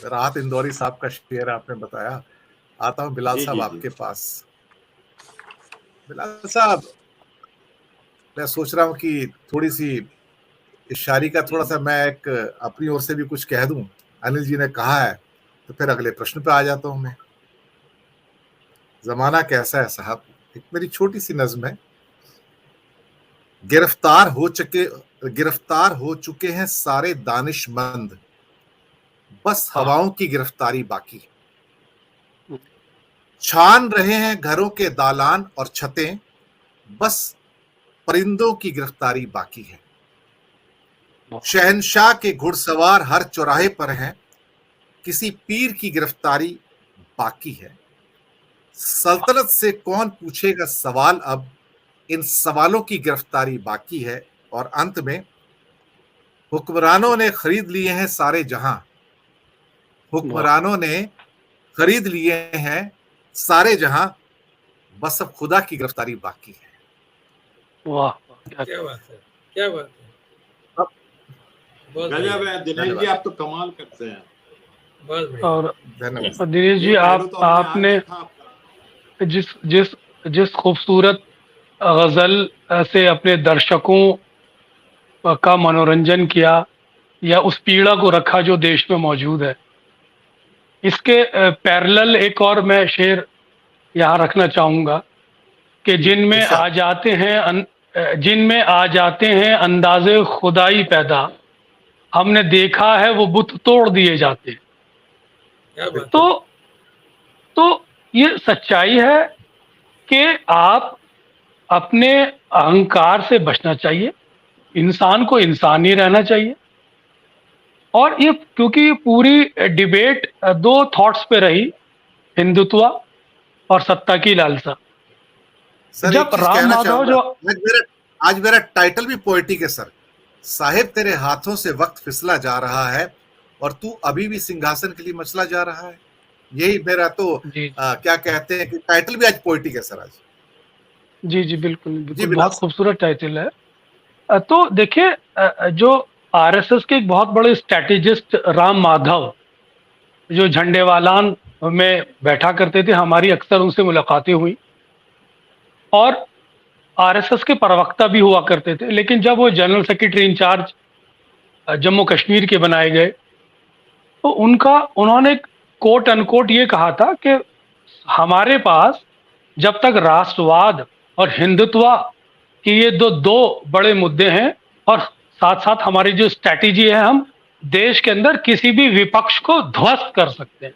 राहत इंदौरी साहब का शेर आपने बताया। आता हूँ बिलाल जी साहब जी जी। आपके पास। बिलाल साहब, मैं सोच रहा हूँ कि थोड़ी सी इस शायरी का थोड़ा सा मैं एक अपनी ओर से भी कुछ कह दूं। अनिल जी ने कहा है तो फिर अगले प्रश्न पे आ जाता हूं मैं। जमाना कैसा है साहब, एक मेरी छोटी सी नज्म है। गिरफ्तार हो चुके हैं सारे दानिशमंद, बस हवाओं की गिरफ्तारी बाकी। छान रहे हैं घरों के दालान और छतें, बस परिंदों की गिरफ्तारी बाकी है। शहंशाह के घुड़सवार हर चौराहे पर हैं, किसी पीर की गिरफ्तारी बाकी है। सल्तनत से कौन पूछेगा सवाल, अब इन सवालों की गिरफ्तारी बाकी है। और अंत में, हुक्मरानों ने खरीद लिए हैं सारे जहां, हुक्मरानों ने खरीद लिए हैं सारे जहां, बस अब खुदा की गिरफ्तारी बाकी है। वाह, क्या बात है, क्या बात है, बहुत गजब है दिनेश जी, आप तो कमाल करते हैं। बहुत बढ़िया। और धन्यवाद। दिनेश जी, आपने जिस जिस जिस खूबसूरत गजल से अपने दर्शकों का मनोरंजन किया या उस पीड़ा को रखा जो देश में मौजूद है, इसके पैरेलल एक और मैं शेर यहाँ रखना चाहूँगा कि जिनमें आ जाते हैं अंदाज़े खुदाई पैदा, हमने देखा है वो बुत तोड़ दिए जाते हैं। क्या बात तो ये सच्चाई है कि आप अपने अहंकार से बचना चाहिए, इंसान को इंसान ही रहना चाहिए। और ये क्योंकि पूरी डिबेट दो थॉट्स पे रही, हिंदुत्व और सत्ता की लालसा। सर जब राम माधव जो आज मेरा टाइटल भी पोएटिक है सर। साहिब तेरे हाथों से वक्त फिसला जा रहा है और तू अभी भी सिंहासन के लिए मचला जा रहा है। यही मेरा तो क्या कहते हैं कि टाइटल भी आज पोएटिक है सर आज। जी बिल्कुल बहुत खूबसूरत टाइटल है। तो देखिए, जो आरएसएस के एक बहुत बड़े स्ट्रैटेजिस्ट राम माधव, जो झंडेवालान में बैठा करते थे, हमारी अक्सर उनसे मुलाकातें हुई और आरएसएस के प्रवक्ता भी हुआ करते थे। लेकिन जब वो general secretary incharge Jammu Kashmir के बनाए गए तो उन्होंने कोट अनकोट ये कहा था कि हमारे पास जब तक राष्ट्रवाद और हिंदुत्व कि ये दो बड़े मुद्दे हैं और साथ साथ हमारी जो स्ट्रैटेजी है, हम देश के अंदर किसी भी विपक्ष को ध्वस्त कर सकते हैं।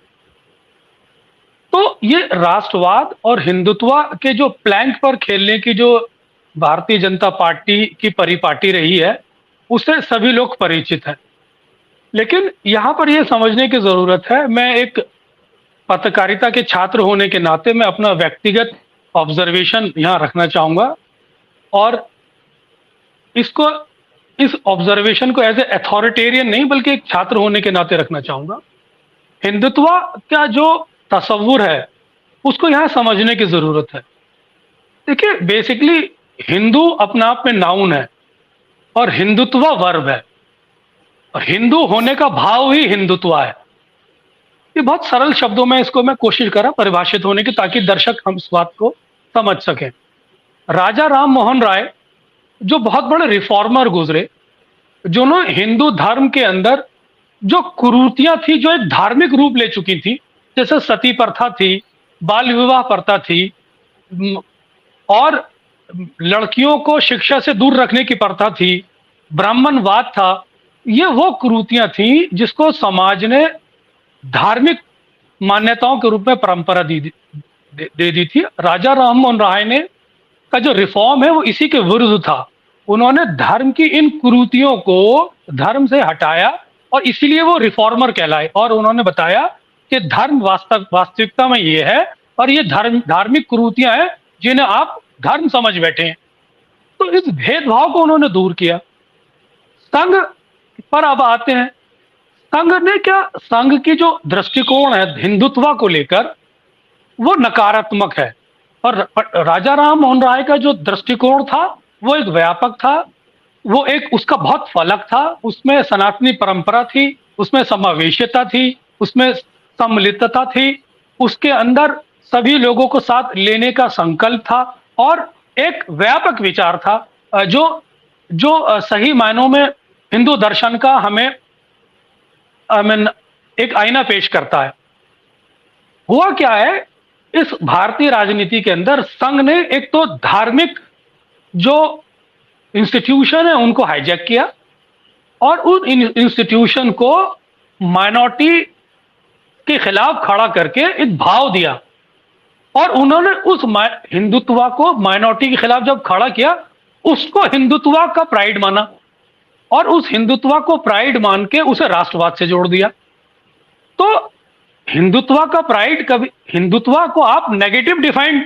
तो ये राष्ट्रवाद और हिंदुत्व के जो प्लैंक पर खेलने की जो भारतीय जनता पार्टी की परिपाटी रही है, उससे सभी लोग परिचित हैं। लेकिन यहाँ पर यह समझने की जरूरत है, मैं एक पत्रकारिता के छात्र होने के नाते मैं अपना व्यक्तिगत ऑब्जर्वेशन यहाँ रखना चाहूँगा और इस ऑब्जर्वेशन को एज ए अथॉरिटेरियन नहीं बल्कि एक छात्र होने के नाते रखना चाहूँगा। हिंदुत्व का जो तस्वुर है उसको यहाँ समझने की ज़रूरत है। देखिए, बेसिकली हिंदू अपने आप में नाउन है और हिंदुत्व वर्ब है और हिंदू होने का भाव ही हिंदुत्व है। ये बहुत सरल शब्दों में इसको मैं कोशिश करा परिभाषित होने की, ताकि दर्शक हम इस बात को समझ सकें। राजा राम मोहन राय जो बहुत बड़े रिफॉर्मर गुजरे, जिन्होंने हिंदू धर्म के अंदर जो कुरीतियां थी जो एक धार्मिक रूप ले चुकी थी, जैसे सती प्रथा थी, बाल विवाह प्रथा थी और लड़कियों को शिक्षा से दूर रखने की प्रथा थी, ब्राह्मणवाद था, ये वो कुरीतियां थी जिसको समाज ने धार्मिक मान्यताओं के रूप में परंपरा दे दी थी। राजा राम मोहन राय ने का जो रिफॉर्म है वो इसी के विरुद्ध था। उन्होंने धर्म की इन कुरीतियों को धर्म से हटाया और इसीलिए वो रिफॉर्मर कहलाए और उन्होंने बताया कि धर्म वास्तविकता में ये है और ये धार्मिक कुरीतियां हैं जिन्हें आप धर्म समझ बैठे हैं। तो इस भेदभाव को उन्होंने दूर किया। संघ पर अब आते हैं। संघ की जो दृष्टिकोण है हिंदुत्व को लेकर वो नकारात्मक है और राजा राम मोहन राय का जो दृष्टिकोण था वो एक व्यापक था, वो एक उसका बहुत फलक था, उसमें सनातनी परंपरा थी, उसमें समावेशिता थी, उसमें सम्मिलितता थी, उसके अंदर सभी लोगों को साथ लेने का संकल्प था और एक व्यापक विचार था जो जो सही मायनों में हिंदू दर्शन का हमें एक आईना पेश करता है। हुआ क्या है, इस भारतीय राजनीति के अंदर संघ ने एक तो धार्मिक जो इंस्टीट्यूशन है उनको हाईजैक किया और उन इंस्टीट्यूशन को माइनॉरिटी के खिलाफ खड़ा करके एक भाव दिया और उन्होंने उस हिंदुत्व को माइनॉरिटी के खिलाफ जब खड़ा किया उसको हिंदुत्व का प्राइड माना और उस हिंदुत्व को प्राइड मान के उसे राष्ट्रवाद से जोड़ दिया। तो हिंदुत्व का प्राइड कभी, हिंदुत्व को आप नेगेटिव डिफाइन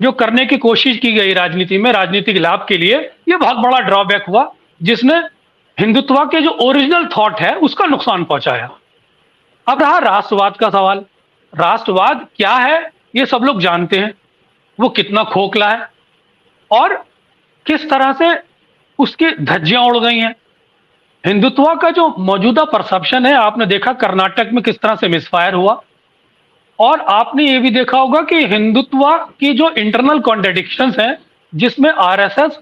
जो करने की कोशिश की गई राजनीति में राजनीतिक लाभ के लिए, यह बहुत बड़ा ड्रॉबैक हुआ जिसने हिंदुत्व के जो ओरिजिनल थॉट है उसका नुकसान पहुंचाया। अब रहा राष्ट्रवाद का सवाल। राष्ट्रवाद क्या है ये सब लोग जानते हैं, वो कितना खोखला है और किस तरह से उसकी धज्जियां उड़ गई हैं। हिंदुत्व का जो मौजूदा परसेप्शन है, आपने देखा कर्नाटक में किस तरह से मिसफायर हुआ और आपने ये भी देखा होगा कि हिंदुत्व की जो इंटरनल कॉन्ट्रडिक्शंस हैं जिसमें आरएसएस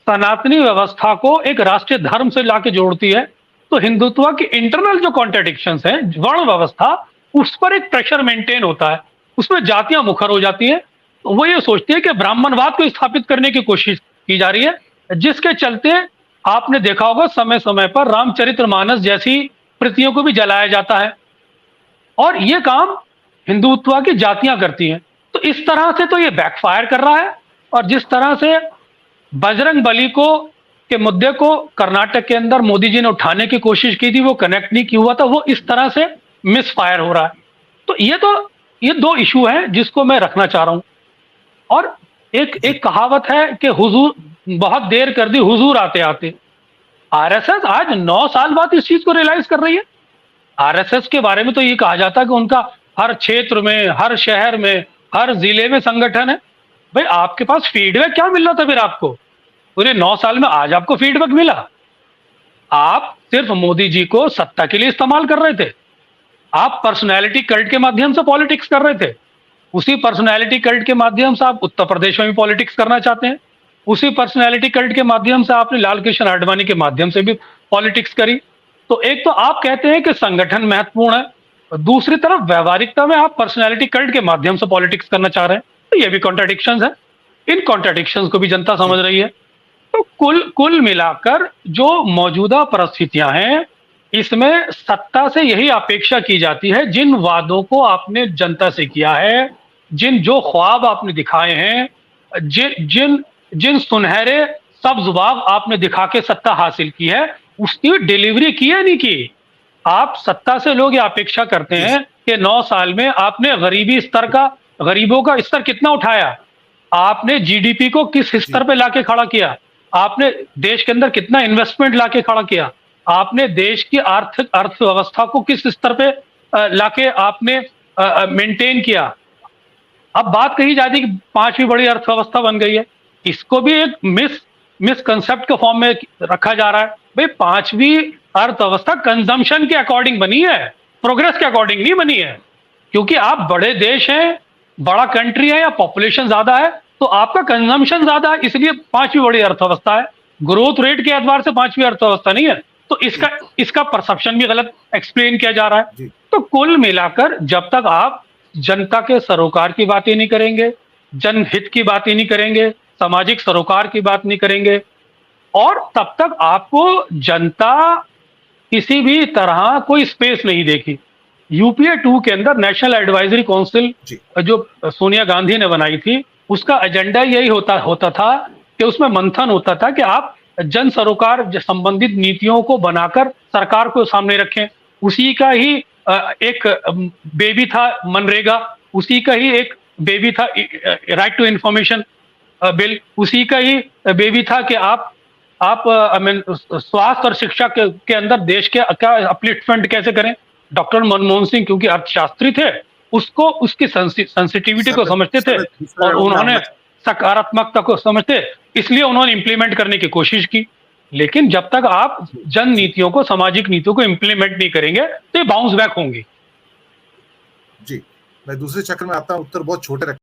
सनातनी व्यवस्था को एक राष्ट्रीय धर्म से लाके जोड़ती है, तो हिंदुत्व की इंटरनल जो कॉन्ट्रडिक्शंस हैं, वर्ण व्यवस्था, उस पर एक प्रेशर मेंटेन होता है, उसमें जातियां मुखर हो जाती हैं। तो वो ये सोचती है कि ब्राह्मणवाद को स्थापित करने की कोशिश की जा रही है, जिसके चलते आपने देखा होगा समय समय पर रामचरितमानस जैसी कृतियों को भी जलाया जाता है और ये काम हिंदुत्व की जातियां करती हैं। तो इस तरह से तो ये बैकफायर कर रहा है और जिस तरह से बजरंग बली को के मुद्दे को कर्नाटक के अंदर मोदी जी ने उठाने की कोशिश की थी, वो कनेक्ट नहीं किया हुआ था, वो इस तरह से मिसफायर हो रहा है। तो ये दो इशू हैं जिसको मैं रखना चाह रहा हूं। और एक कहावत है कि हुजूर बहुत देर कर दी हुजूर आते आते। आरएसएस आज 9 साल बाद इस चीज को रियलाइज कर रही है। आरएसएस के बारे में तो ये कहा जाता है कि उनका हर क्षेत्र में, हर शहर में, हर जिले में संगठन है। भाई आपके पास फीडबैक क्या मिल रहा था फिर आपको? पूरे 9 साल में आज आपको फीडबैक मिला? आप सिर्फ मोदी जी को सत्ता के लिए इस्तेमाल कर रहे थे। आप पर्सनैलिटी कल्ट के माध्यम से पॉलिटिक्स कर रहे थे। उसी पर्सनैलिटी कल्ट के माध्यम से आप उत्तर प्रदेश में भी पॉलिटिक्स करना चाहते हैं। उसी पर्सनैलिटी कल्ट के माध्यम से आपने लाल कृष्ण आडवाणी के माध्यम से भी पॉलिटिक्स करी। तो एक तो आप कहते हैं कि संगठन महत्वपूर्ण है, दूसरी तरफ व्यवहारिकता में आप पर्सनैलिटी कल्ट के माध्यम से पॉलिटिक्स करना चाह रहे हैं। तो ये भी कॉन्ट्रडिक्शंस है। इन कॉन्ट्रडिक्शंस को भी जनता समझ रही है। तो कुल मिलाकर जो मौजूदा परिस्थितियां हैं, इसमें सत्ता से यही अपेक्षा की जाती है, जिन वादों को आपने जनता से किया है, जो ख्वाब आपने दिखाए हैं, जिन सुनहरे सब्ज बाग आपने दिखा के सत्ता हासिल की है, उसकी डिलीवरी की है नहीं की। आप सत्ता से लोग ये अपेक्षा करते हैं कि 9 साल में आपने गरीबों का स्तर कितना उठाया, आपने जीडीपी को किस स्तर पे लाके खड़ा किया, आपने देश के अंदर कितना इन्वेस्टमेंट लाके खड़ा किया, आपने देश की अर्थव्यवस्था को किस स्तर पे लाके आपने मेंटेन किया। अब बात कही जाती है कि 5वीं बड़ी अर्थव्यवस्था बन गई है, इसको भी एक मिसकंसेप्ट के फॉर्म में रखा जा रहा है। भाई 5वीं अर्थव्यवस्था कंजम्पशन के अकॉर्डिंग बनी है, प्रोग्रेस के अकॉर्डिंग नहीं बनी है। क्योंकि आप बड़े देश हैं, बड़ा कंट्री है या पॉपुलेशन ज्यादा है, तो आपका कंजम्पशन ज्यादा है, इसलिए 5वीं बड़ी अर्थव्यवस्था है। ग्रोथ रेट के एतबार से 5वीं अर्थव्यवस्था नहीं है। तो इसका परसेप्शन भी गलत एक्सप्लेन किया जा रहा है। तो कुल मिलाकर जब तक आप जनता के सरोकार की बातें नहीं करेंगे, जनहित की बातें नहीं करेंगे, सामाजिक सरोकार की बात नहीं करेंगे, और तब तक आपको जनता किसी भी तरह कोई स्पेस नहीं देगी। यूपीए 2 के अंदर नेशनल एडवाइजरी काउंसिल जो सोनिया गांधी ने बनाई थी, उसका एजेंडा यही होता था कि उसमें मंथन होता था कि आप जन सरोकार संबंधित नीतियों को बनाकर सरकार को सामने रखें। उसी का ही एक बेबी था मनरेगा, उसी का ही एक बेबी था राइट टू इंफॉर्मेशन बिल, उसी का ही बेबी था कि आप स्वास्थ्य और शिक्षा के अंदर देश के अपलिफ्टमेंट कैसे करें। डॉक्टर मनमोहन सिंह क्योंकि अर्थशास्त्री थे, उसको उसकी सेंसिटिविटी को समझते थे और उन्होंने सकारात्मकता को समझते, इसलिए उन्होंने इंप्लीमेंट करने की कोशिश की। लेकिन जब तक आप जन नीतियों को, सामाजिक नीतियों को इंप्लीमेंट नहीं करेंगे तो ये बाउंस बैक होंगी। जी, मैं दूसरे चक्र में आता हूँ, उत्तर बहुत छोटे रख